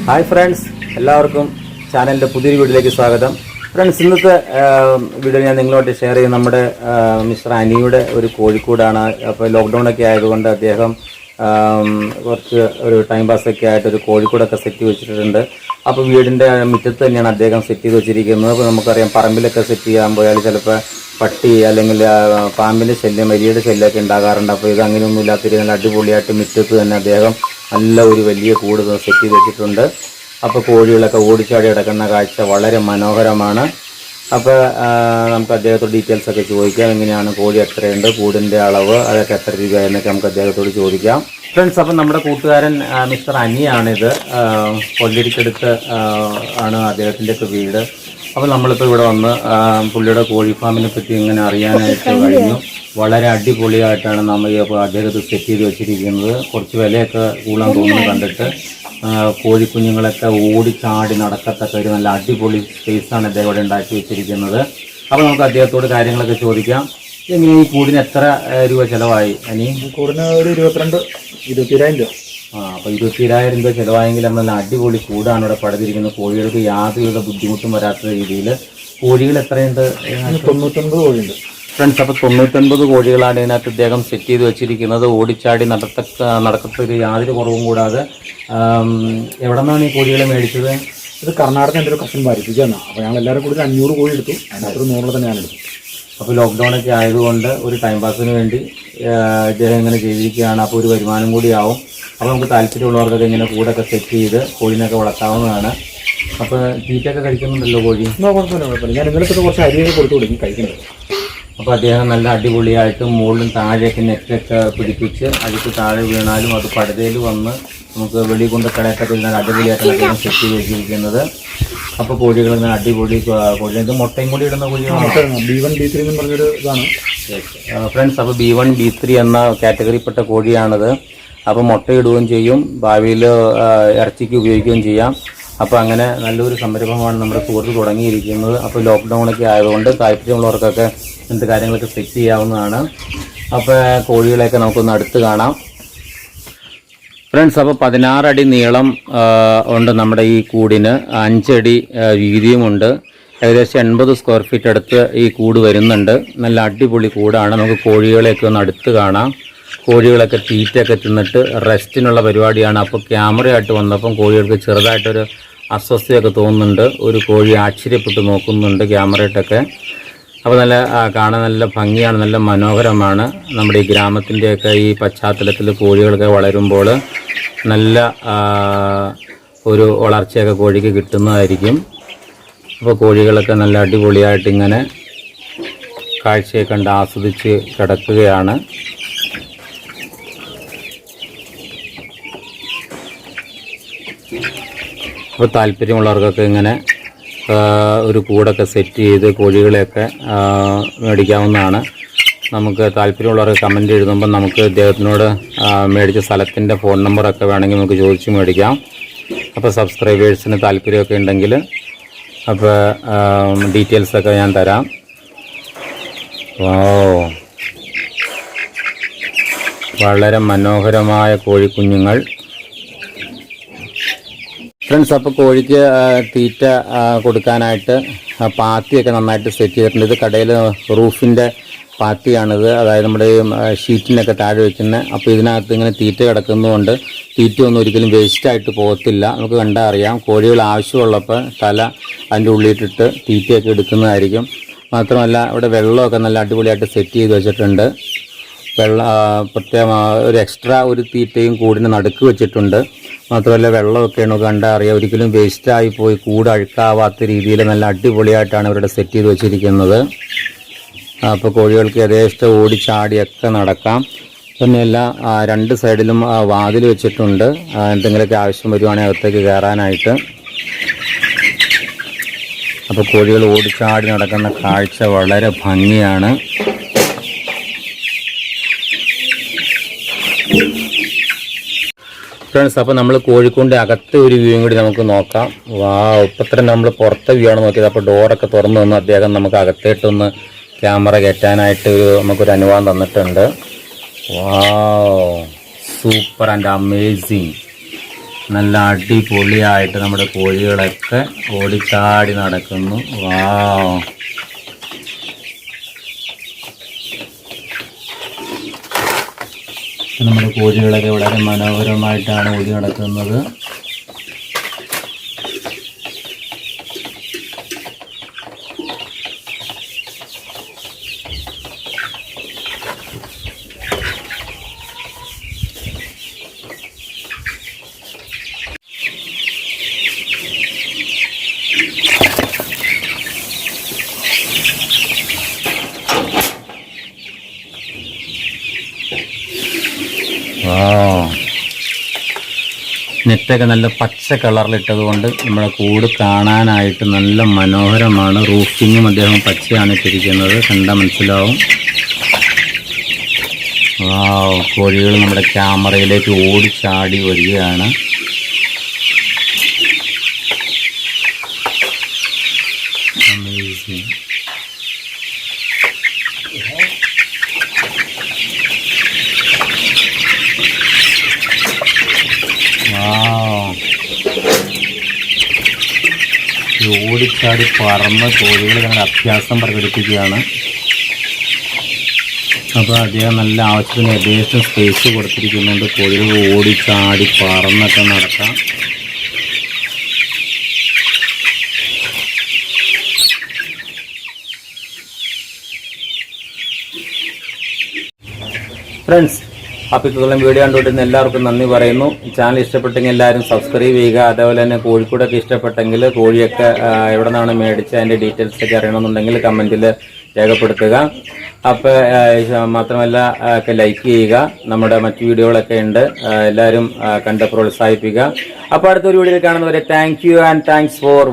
Hi friends, എല്ലാവർക്കും ചാനലിൻ്റെ പുതിയൊരു വീഡിയോയിലേക്ക് സ്വാഗതം. ഫ്രണ്ട്സ്, ഇന്നത്തെ വീഡിയോ ഞാൻ നിങ്ങളോട് ഷെയർ ചെയ്യും നമ്മുടെ മിസ്റ്റർ അനിയുടെ ഒരു കോഴിക്കോടാണ്. അപ്പോൾ ലോക്ക്ഡൗണൊക്കെ ആയതുകൊണ്ട് അദ്ദേഹം കുറച്ച് ഒരു ടൈം പാസ്സൊക്കെ ആയിട്ട് ഒരു കോഴിക്കോടൊക്കെ സെറ്റ് വെച്ചിട്ടുണ്ട്. അപ്പോൾ വീടിൻ്റെ മുറ്റത്ത് തന്നെയാണ് അദ്ദേഹം സെറ്റ് ചെയ്ത് വെച്ചിരിക്കുന്നത്. അപ്പോൾ നമുക്കറിയാം, പറമ്പിലൊക്കെ സെറ്റ് ചെയ്യാൻ പോയാൽ ചിലപ്പോൾ പട്ടി അല്ലെങ്കിൽ പാമ്പിൻ്റെ ശല്യം, എലിയുടെ ശല്യമൊക്കെ ഉണ്ടാകാറുണ്ട്. അപ്പോൾ ഇത് അങ്ങനെയൊന്നും ഇല്ലാത്തൊരു നല്ല അടിപൊളിയായിട്ട് മുറ്റത്ത് തന്നെ അദ്ദേഹം നല്ല ഒരു വലിയ കൂട് സെറ്റ് ചെയ്ത് വെച്ചിട്ടുണ്ട്. അപ്പോൾ കോഴികളൊക്കെ ഓടിച്ചാടി കിടക്കുന്ന കാഴ്ച വളരെ മനോഹരമാണ്. അപ്പോൾ നമുക്ക് അദ്ദേഹത്തോട് ഡീറ്റെയിൽസൊക്കെ ചോദിക്കാം. എങ്ങനെയാണ് കോഴി എത്രയുണ്ട്, കൂടിൻ്റെ അളവ്, അതൊക്കെ എത്ര രൂപ എന്നൊക്കെ നമുക്ക് അദ്ദേഹത്തോട് ചോദിക്കാം. ഫ്രണ്ട്സ്, അപ്പം നമ്മുടെ കൂട്ടുകാരൻ മിസ്റ്റർ അനിയാണിത്. കൊല്ലരിക്കടുത്ത് ആണ് അദ്ദേഹത്തിൻ്റെയൊക്കെ വീട്. അപ്പോൾ നമ്മളിപ്പോൾ ഇവിടെ വന്ന് പുള്ളിയുടെ കോഴി ഫാമിനെ പറ്റി ഇങ്ങനെ അറിയാനായിട്ട് കഴിഞ്ഞു. വളരെ അടിപൊളിയായിട്ടാണ് നമ്മൾ അദ്ദേഹത്തെ സെറ്റ് ചെയ്ത് വെച്ചിരിക്കുന്നത്. കുറച്ച് വിലയൊക്കെ കൂടാൻ തോന്നുന്നു കണ്ടിട്ട്. കോഴിക്കുഞ്ഞുങ്ങളൊക്കെ ഓടിച്ചാടി നടക്കത്തക്ക ഒരു നല്ല അടിപൊളി സ്പേസാണ് അദ്ദേഹം ഇവിടെ ഉണ്ടാക്കി വെച്ചിരിക്കുന്നത്. അപ്പോൾ നമുക്ക് അദ്ദേഹത്തോട് കാര്യങ്ങളൊക്കെ ചോദിക്കാം. എങ്ങനെ ഈ കൂടിന് എത്ര രൂപ ചിലവായി? അനി കൂടിന് ഒരു 22,000 രൂപ. അപ്പോൾ 22,000 രൂപ ചിലവായെങ്കിൽ നല്ല അടിപൊളി കൂടാണ് ഇവിടെ പടുത്തിരിക്കുന്നത്. കോഴികൾക്ക് യാതൊരുവിധ ബുദ്ധിമുട്ടും വരാത്ത രീതിയിൽ. കോഴികൾ എത്രയുണ്ട്? 99 കോഴിയുണ്ട് ഫ്രണ്ട്സ്. അപ്പോൾ 99 കോഴികളാണ് ഇതിനകത്ത് അദ്ദേഹം സെറ്റ് ചെയ്ത് വെച്ചിരിക്കുന്നത്. ഓടിച്ചാടി നടക്കത്തൊരു യാതൊരു കുറവും കൂടാതെ. എവിടെ നിന്നാണ് ഈ കോഴികളെ മേടിച്ചത്? ഇത് കർണാടക എൻ്റെ ഒരു കസിൻ ഭാരിപ്പിച്ചാണ്. അപ്പോൾ ഞങ്ങൾ എല്ലാവരും കൂടി 500 കോഴി എടുത്തു. അതിനകത്ത് 100 തന്നെ ഞാൻ എടുത്തു. അപ്പോൾ ലോക്ക്ഡൗണൊക്കെ ആയതുകൊണ്ട് ഒരു ടൈം പാസിന് വേണ്ടി ഇദ്ദേഹം ഇങ്ങനെ ചെയ്തിരിക്കുകയാണ്. അപ്പോൾ ഒരു വരുമാനം കൂടിയാവും. അപ്പോൾ നമുക്ക് താല്പര്യമുള്ളവർക്കൊക്കെ ഇങ്ങനെ കൂടൊക്കെ സെറ്റ് ചെയ്ത് കോഴിനൊക്കെ വളർത്താവുന്നതാണ്. അപ്പോൾ തീറ്റയൊക്കെ കഴിക്കുന്നുണ്ടല്ലോ കോഴി? കുഴപ്പമില്ല. ഞാൻ ഇന്നലെ കുറച്ച് അരിയൊക്കെ കൊടുത്തു കൊടുക്കും കഴിക്കുന്നത്. അപ്പോൾ അദ്ദേഹം നല്ല അടിപൊളിയായിട്ട് മുകളിലും താഴെയൊക്കെ നെറ്റൊക്കെ പിടിപ്പിച്ച് അടിച്ച് താഴെ വീണാലും അത് പടുതയിൽ വന്ന് നമുക്ക് വെളിയിൽ കൊണ്ട് കടയൊക്കെ നല്ല അടിപൊളിയായിട്ടാണ് അദ്ദേഹം സെറ്റ് ചെയ്ത് വെച്ചിരിക്കുന്നത്. അപ്പോൾ കോഴികൾ ഇങ്ങനെ അടിപൊളി കോഴി. ഇത് മുട്ടയും കൂടി ഇടുന്ന കോഴിയാണ്. B1 B3 എന്ന് പറഞ്ഞൊരു ഇതാണ് ഫ്രണ്ട്സ്. അപ്പോൾ B1 B3 എന്ന കാറ്റഗറിപ്പെട്ട കോഴിയാണിത്. അപ്പോൾ മുട്ടയിടുകയും ചെയ്യും, ഭാവിയിൽ ഇറച്ചിക്ക് ഉപയോഗിക്കുകയും ചെയ്യാം. അപ്പോൾ അങ്ങനെ നല്ലൊരു സംരംഭമാണ് നമ്മുടെ സുഹൃത്ത് തുടങ്ങിയിരിക്കുന്നത്. അപ്പോൾ ലോക്ക്ഡൗണൊക്കെ ആയതുകൊണ്ട് താല്പര്യമുള്ളവർക്കൊക്കെ ഇങ്ങനത്തെ കാര്യങ്ങളൊക്കെ സെറ്റ് ചെയ്യാവുന്നതാണ്. അപ്പോൾ കോഴികളെയൊക്കെ നമുക്കൊന്ന് അടുത്ത് കാണാം. ഫ്രണ്ട്സ്, അപ്പോൾ 16 അടി നീളം ഉണ്ട് നമ്മുടെ ഈ കൂടിന്. 5 അടി വീതിയുമുണ്ട്. ഏകദേശം 80 സ്ക്വയർ ഫീറ്റ് അടുത്ത് ഈ കൂട് വരുന്നുണ്ട്. നല്ല അടിപൊളി കൂടാണ്. നമുക്ക് കോഴികളെയൊക്കെ ഒന്ന് അടുത്ത് കാണാം. കോഴികളൊക്കെ തീറ്റയൊക്കെ തിന്നിട്ട് റെസ്റ്റിനുള്ള പരിപാടിയാണ്. അപ്പോൾ ക്യാമറയായിട്ട് വന്നപ്പം കോഴികൾക്ക് ചെറുതായിട്ടൊരു അസ്വസ്ഥയൊക്കെ തോന്നുന്നുണ്ട്. ഒരു കോഴി ആശ്ചര്യപ്പെട്ട് നോക്കുന്നുണ്ട് ക്യാമറയായിട്ടൊക്കെ. അപ്പോൾ നല്ല കാണാൻ നല്ല ഭംഗിയാണ്, നല്ല മനോഹരമാണ്. നമ്മുടെ ഈ ഗ്രാമത്തിൻ്റെയൊക്കെ ഈ പശ്ചാത്തലത്തിൽ കോഴികളൊക്കെ വളരുമ്പോൾ നല്ല ഒരു വളർച്ചയൊക്കെ കോഴിക്ക് കിട്ടുന്നതായിരിക്കും. അപ്പോൾ കോഴികളൊക്കെ നല്ല അടിപൊളിയായിട്ട് ഇങ്ങനെ കാഴ്ചയെ കണ്ട് ആസ്വദിച്ച് കിടക്കുകയാണ്. അപ്പോൾ താല്പര്യമുള്ളവർക്കൊക്കെ ഇങ്ങനെ ഒരു കൂടൊക്കെ സെറ്റ് ചെയ്ത് കോഴികളെയൊക്കെ മേടിക്കാവുന്നതാണ്. നമുക്ക് താല്പര്യമുള്ളവർക്ക് കമൻറ്റ് എഴുതുമ്പോൾ നമുക്ക് ഇദ്ദേഹത്തിനോട് മേടിച്ച സ്ഥലത്തിൻ്റെ ഫോൺ നമ്പറൊക്കെ വേണമെങ്കിൽ നമുക്ക് ചോദിച്ച് മേടിക്കാം. അപ്പോൾ സബ്സ്ക്രൈബേഴ്സിന് താല്പര്യമൊക്കെ ഉണ്ടെങ്കിൽ അപ്പോൾ ഡീറ്റെയിൽസൊക്കെ ഞാൻ തരാം. വളരെ മനോഹരമായ കോഴിക്കുഞ്ഞുങ്ങൾ. ഫ്രണ്ട്സ്, അപ്പോൾ കോഴിക്ക് തീറ്റ കൊടുക്കാനായിട്ട് പാത്തിയൊക്കെ നന്നായിട്ട് സെറ്റ് ചെയ്തിട്ടുണ്ട്. ഇത് കടയിൽ റൂഫിൻ്റെ പാത്തിയാണിത്, അതായത് നമ്മുടെ ഷീറ്റിനൊക്കെ താഴെ വയ്ക്കുന്നത്. അപ്പോൾ ഇതിനകത്ത് ഇങ്ങനെ തീറ്റ കിടക്കുന്നതുകൊണ്ട് തീറ്റയൊന്നും ഒരിക്കലും വേസ്റ്റായിട്ട് പോകത്തില്ല. നമുക്ക് കണ്ടാൽ അറിയാം. കോഴികൾ ആവശ്യമുള്ളപ്പോൾ തല അതിൻ്റെ ഉള്ളിലിട്ടിട്ട് തീറ്റയൊക്കെ എടുക്കുന്നതായിരിക്കും. മാത്രമല്ല ഇവിടെ വെള്ളമൊക്കെ നല്ല അടിപൊളിയായിട്ട് സെറ്റ് ചെയ്ത് വെച്ചിട്ടുണ്ട്. പ്രത്യേകം ഒരു എക്സ്ട്രാ ഒരു തീറ്റയും കൂടിന് നടുക്ക് വെച്ചിട്ടുണ്ട്. മാത്രമല്ല വെള്ളമൊക്കെയാണ് കണ്ടാൽ അറിയാം. ഒരിക്കലും വേസ്റ്റായി പോയി കൂട് അഴുക്കാവാത്ത രീതിയിൽ നല്ല അടിപൊളിയായിട്ടാണ് ഇവരുടെ സെറ്റ് ചെയ്ത് വെച്ചിരിക്കുന്നത്. അപ്പോൾ കോഴികൾക്ക് യഥേഷ്ടം ഓടിച്ചാടിയൊക്കെ നടക്കാം. തന്നെയല്ല 2 സൈഡിലും വാതിൽ വെച്ചിട്ടുണ്ട്. എന്തെങ്കിലുമൊക്കെ ആവശ്യം വരുവാണെങ്കിൽ അകത്തേക്ക് കയറാനായിട്ട്. അപ്പോൾ കോഴികൾ ഓടിച്ചാടി നടക്കുന്ന കാഴ്ച വളരെ ഭംഗിയാണ്. ഫ്രണ്ട്സ്, അപ്പോൾ നമ്മൾ കോഴിക്കൂടിൻ്റെ അകത്തെ ഒരു വ്യൂവും കൂടി നമുക്ക് നോക്കാം. ഇപ്പം തന്നെ നമ്മൾ പുറത്തെ വ്യൂ ആണ് നോക്കിയത്. അപ്പോൾ ഡോറൊക്കെ തുറന്നു വന്ന് അദ്ദേഹം നമുക്ക് അകത്തേട്ടൊന്ന് ക്യാമറ കയറ്റാനായിട്ട് നമുക്കൊരു അനുവാദം തന്നിട്ടുണ്ട്. Super and amazing. നല്ല അടിപൊളിയായിട്ട് നമ്മുടെ കോഴികളൊക്കെ ഓടിച്ചാടി നടക്കുന്നു. വാവ്, നമ്മുടെ കോഴികളൊക്കെ വളരെ മനോഹരമായിട്ടാണ് ഓടി നടക്കുന്നത്. നെറ്റൊക്കെ നല്ല പച്ച കളറിലിട്ടത് കൊണ്ട് നമ്മുടെ കൂട് കാണാനായിട്ട് നല്ല മനോഹരമാണ്. റൂഫിങ്ങും അദ്ദേഹം പച്ചയാണ് ഇട്ടിരിക്കുന്നത്, കണ്ടാൽ മനസ്സിലാവും. കോഴികൾ നമ്മുടെ ക്യാമറയിലേക്ക് ഓടിച്ചാടി വരികയാണ്. അമേസിങ്. ഓടിച്ചാടി പറന്ന കോഴികൾ ഞങ്ങൾ അഭ്യാസം പ്രകടിപ്പിക്കുകയാണ്. അപ്പോൾ അദ്ദേഹം നല്ല ആവശ്യത്തിന് യഥേഷ്ടം സ്പേസ് കൊടുത്തിരിക്കുന്നുണ്ട്. കോഴികൾ ഓടിച്ചാടി പറന്നൊക്കെ നടക്കാം. ഫ്രണ്ട്സ്, അപ്പോൾ ഇത്രയും വീഡിയോ കണ്ടുകൊണ്ടിരുന്ന എല്ലാവർക്കും നന്ദി പറയുന്നു. ചാനൽ ഇഷ്ടപ്പെട്ടെങ്കിൽ എല്ലാവരും സബ്സ്ക്രൈബ് ചെയ്യുക. അതേപോലെ തന്നെ കോഴിക്കൂടൊക്കെ ഇഷ്ടപ്പെട്ടെങ്കിൽ കോഴിയൊക്കെ എവിടെ നിന്നാണ് മേടിച്ച് അതിൻ്റെ ഡീറ്റെയിൽസൊക്കെ അറിയണമെന്നുണ്ടെങ്കിൽ കമൻറ്റിൽ രേഖപ്പെടുത്തുക. അപ്പോൾ മാത്രമല്ല ഒക്കെ ലൈക്ക് ചെയ്യുക. നമ്മുടെ മറ്റു വീഡിയോകളൊക്കെ ഉണ്ട്, എല്ലാവരും കണ്ട് പ്രോത്സാഹിപ്പിക്കുക. അപ്പോൾ അടുത്തൊരു വീഡിയോയിൽ കാണുന്നവരെ thank you and thanks for